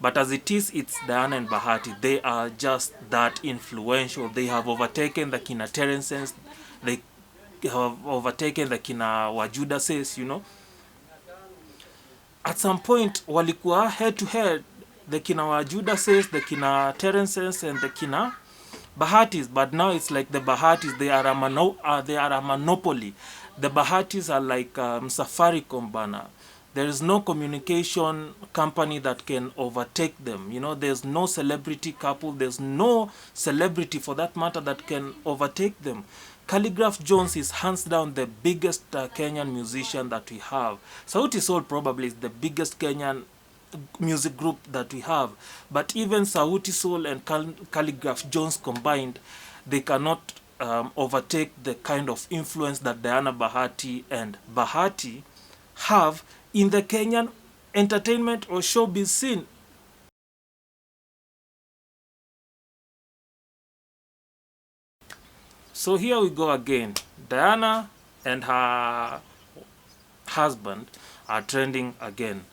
But as it is, it's Diana and Bahati. They are just that influential. They have overtaken the Kina Terences. They have overtaken the Kina Wajudases, you know. At some point, walikuwa head to head, the Kina Wajudases, the Kina Terences, and the Kina Bahatis. But now it's like the Bahatis, they are a monopoly. The Bahatis are like Safaricom bana. There is no communication company that can overtake them. You know, there's no celebrity couple, there's no celebrity for that matter that can overtake them. Calligraph Jones is hands down the biggest Kenyan musician that we have. Sauti Sol probably is the biggest Kenyan music group that we have. But even Sauti Sol and Calligraph Jones combined, they cannot overtake the kind of influence that Diana Bahati and Bahati have in the Kenyan entertainment or showbiz scene. So here we go again. Diana and her husband are trending again.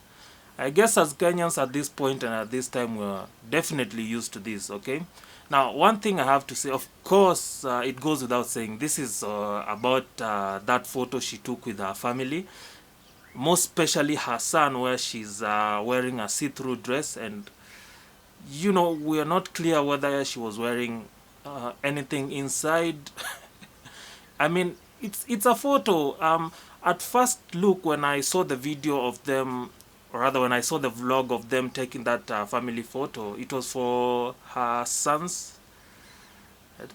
I guess as Kenyans at this point and at this time, we're definitely used to this, okay? Now, one thing I have to say, of course, it goes without saying, this is about that photo she took with her family, most especially her son, where she's wearing a see-through dress, and, you know, we are not clear whether she was wearing anything inside. I mean, it's a photo. At first look, when I saw the video of them, or rather when I saw the vlog of them taking that family photo, it was for her son's,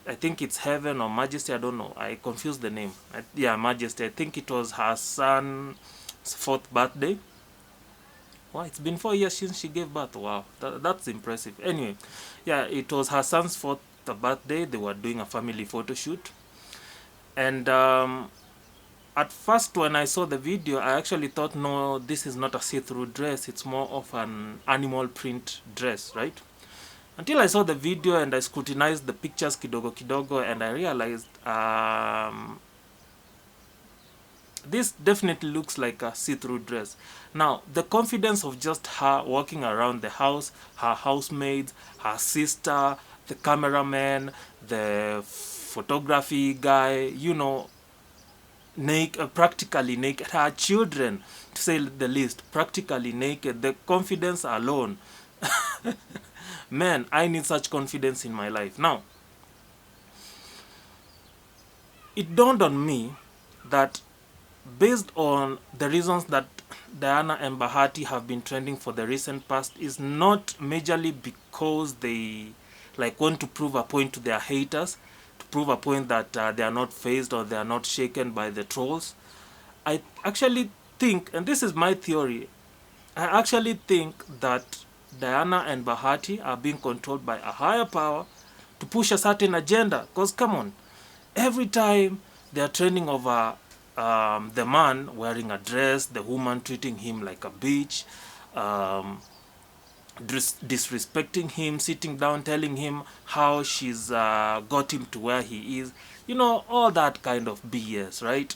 I think it's Heaven or Majesty, I don't know, I confused the name. Yeah, Majesty. I think it was her son's 4th birthday. Wow, it's been 4 years since she gave birth. Wow, that's impressive. Anyway, yeah, it was her son's 4th birthday. They were doing a family photo shoot. And at first when I saw the video, I actually thought, no, this is not a see-through dress. It's more of an animal print dress, right? Until I saw the video and I scrutinized the pictures kidogo kidogo, and I realized this definitely looks like a see-through dress. Now, the confidence of just her walking around the house, her housemaids, her sister, the cameraman, the photography guy, you know, practically naked, her children, to say the least, practically naked, the confidence alone. Man, I need such confidence in my life. Now, it dawned on me that based on the reasons that Diana and Bahati have been trending for the recent past is not majorly because they like want to prove a point to their haters, to prove a point that they are not fazed or they are not shaken by the trolls. I actually think, and this is my theory, I actually think that Diana and Bahati are being controlled by a higher power to push a certain agenda. Because come on, every time they are trending over the man wearing a dress, the woman treating him like a bitch, disrespecting him, sitting down, telling him how she's got him to where he is, you know, all that kind of BS, right?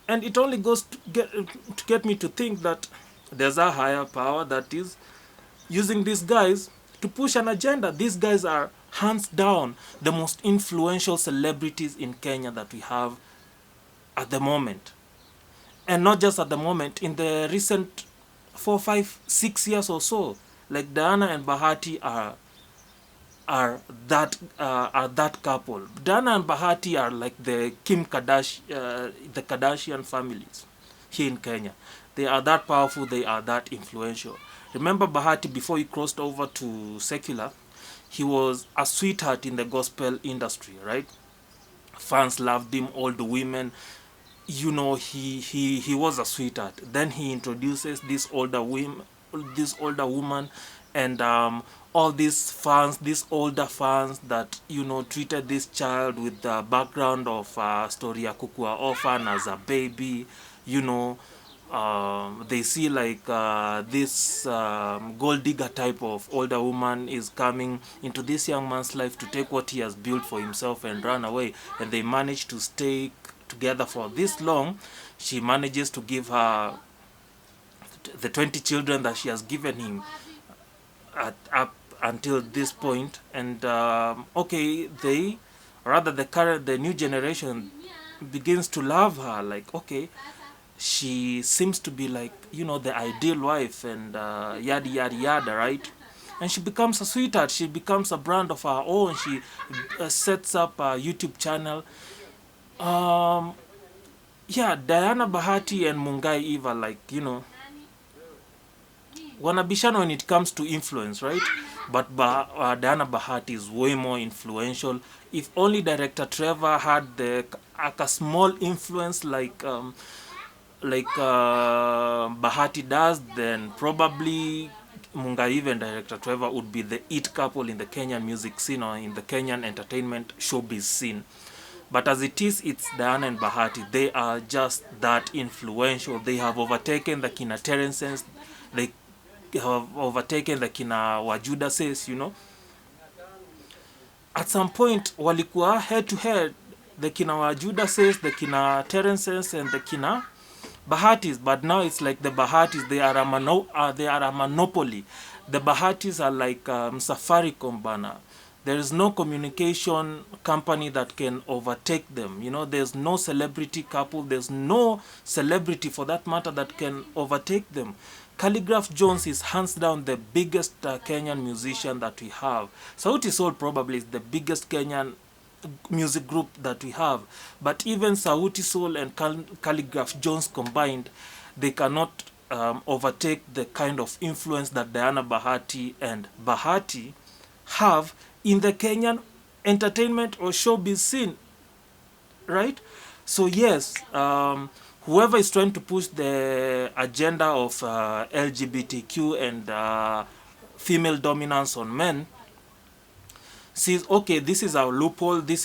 And it only goes to get me to think that there's a higher power that is using these guys to push an agenda. These guys are hands down the most influential celebrities in Kenya that we have at the moment. And not just at the moment, in the recent 4, 5, 6 years or so. Like Diana and Bahati are that couple. Diana and Bahati are like the the Kardashian families here in Kenya. They are that powerful, they are that influential. Remember Bahati, before he crossed over to secular, he was a sweetheart in the gospel industry, right? Fans loved him, all the women, you know, he was a sweetheart. Then he introduces this older woman, and all these fans, these older fans that, you know, treated this child with the background of story ya kukua orphan as a baby, you know. They see like this gold digger type of older woman is coming into this young man's life to take what he has built for himself and run away, and they manage to stay together for this long. She manages to give her the 20 children that she has given him up until this point. And okay, the new generation begins to love her, like, okay, she seems to be like, the ideal wife, and yada yada yada, right? And she becomes a sweetheart, she becomes a brand of her own, she sets up a YouTube channel. um yeah, Diana Bahati and Mungai Eva, like, wanabishana when it comes to influence, right? But Diana Bahati is way more influential. If only director Trevor had a small influence like Bahati does, then probably Mungai and director Trevor would be the it couple in the Kenyan music scene, or in the Kenyan entertainment showbiz scene. But as it is, it's Diana and Bahati. They are just that influential. They have overtaken the Kina Terences. They have overtaken the Kina Wajudases, At some point, walikuwa head to head, the Kina Wajudases, the Kina Terences, and the Kina Bahatis. But now it's like the Bahatis, they are a monopoly. The Bahatis are like Safaricom bana. There is no communication company that can overtake them. There's no celebrity couple, there's no celebrity for that matter that can overtake them. Calligraph Jones is hands down the biggest Kenyan musician that we have. Sauti Sol probably is the biggest Kenyan music group that we have. But even Sauti Sol and Calligraph Jones combined, they cannot overtake the kind of influence that Diana Bahati and Bahati have in the Kenyan entertainment or showbiz scene, right? So yes, whoever is trying to push the agenda of LGBTQ and female dominance on men sees, okay, this is our loophole, they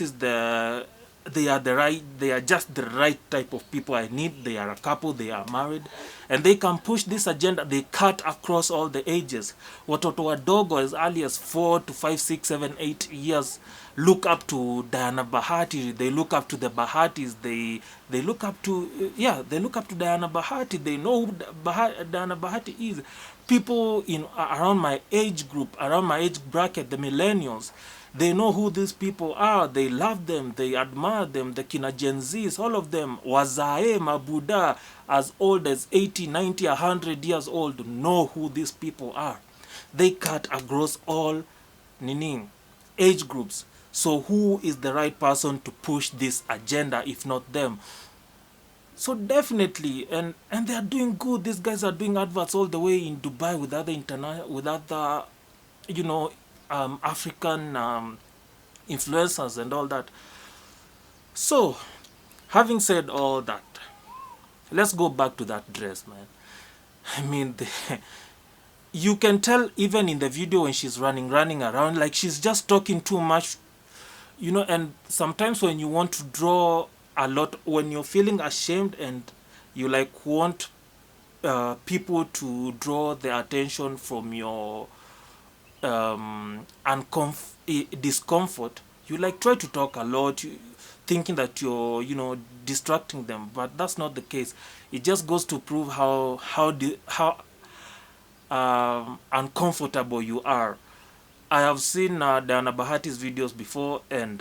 are just the right type of people I need. They are a couple, they are married, and they can push this agenda. They cut across all the ages. Watoto wadogo as early as 4 to 5, 6, 7, 8 years look up to Diana Bahati. They look up to the Bahatis. They look up to they look up to Diana Bahati. They know who Diana Bahati is. People around my age group, around my age bracket, the millennials, they know who these people are. They love them. They admire them. The Kina Gen Zs, all of them, Wazae, Mabuda, as old as 80, 90, 100 years old, know who these people are. They cut across all age groups. So who is the right person to push this agenda if not them? So definitely, and they are doing good. These guys are doing adverts all the way in Dubai with other African influencers and all that. So, having said all that, let's go back to that dress, man. I mean, you can tell even in the video when she's running around, like she's just talking too much, and sometimes when you want to draw a lot, when you're feeling ashamed and you like want people to draw their attention from your discomfort, you like try to talk a lot, thinking that you're distracting them, but that's not the case. It just goes to prove how uncomfortable you are. I have seen Diana Bahati's videos before, and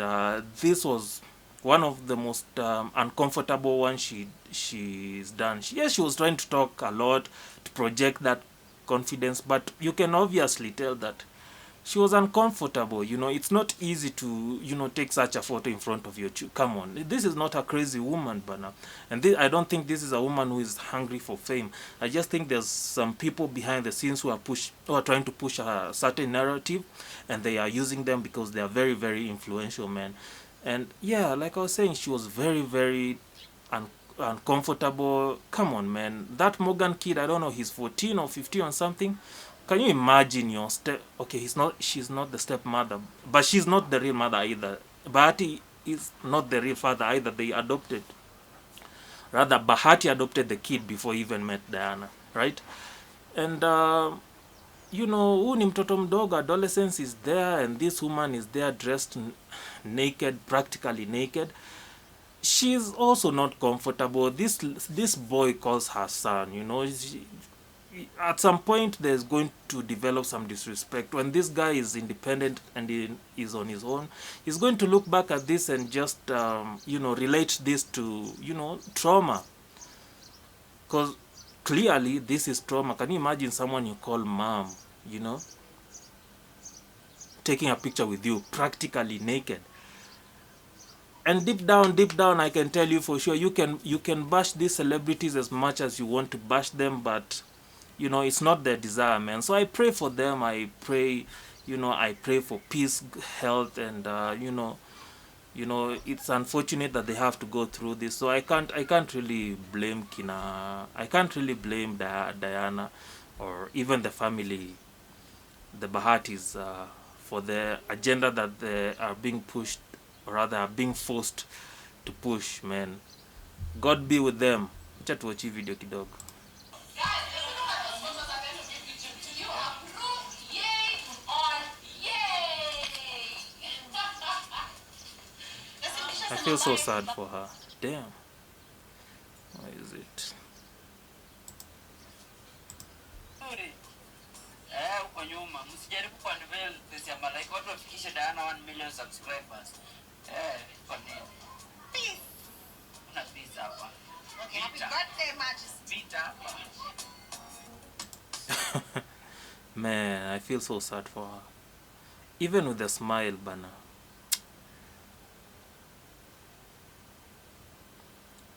this was one of the most uncomfortable ones she's done. She was trying to talk a lot to project that confidence, but you can obviously tell that she was uncomfortable. It's not easy to take such a photo in front of your come on, this is not a crazy woman, Bana. And I don't think this is a woman who is hungry for fame. I just think there's some people behind the scenes who are trying to push a certain narrative, and they are using them because they are very, very influential, man. And yeah, like I was saying, she was very, very uncomfortable. Come on, man. That Morgan kid, I don't know, he's 14 or 15 or something. Can you imagine your okay, she's not the stepmother, but she's not the real mother either. Bahati is not the real father either. They adopted. Rather, Bahati adopted the kid before he even met Diana, right? And huu ni mtoto mdogo, adolescence is there, and this woman is there dressed naked, practically naked. She's also not comfortable. This boy calls her son, at some point there's going to develop some disrespect. When this guy is independent and he is on his own, he's going to look back at this and just relate this to trauma, because clearly this is trauma. Can you imagine someone you call mom, taking a picture with you practically naked? And deep down, I can tell you for sure, you can bash these celebrities as much as you want to bash them, but it's not their desire, man. So I pray for them. I pray for peace, health, and it's unfortunate that they have to go through this. So I can't really blame I can't really blame Diana, or even the family, the Bahatis, for the agenda that they are being pushed, or rather are being forced to push, man. God be with them. Acha tuachi video kidogo. I feel so sad for her. Damn. Why is it? Huko nyuma msijaribu kuunveil this ya malaika, watu wafikishe Diana 1 million subscribers. Kwa nini? Peace. Una peace hapa. Okay, happy birthday, Majesty. Vita hapa. Man, I feel so sad for her. Even with a smile, bana.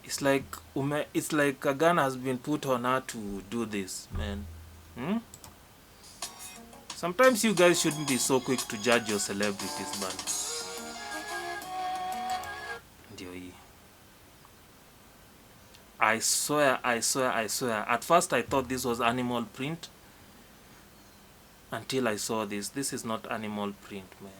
It's like a gun has been put on her to do this, man. Sometimes you guys shouldn't be so quick to judge your celebrities, man. Ndio hii. I swear. At first I thought this was animal print, until I saw this. This is not animal print, man.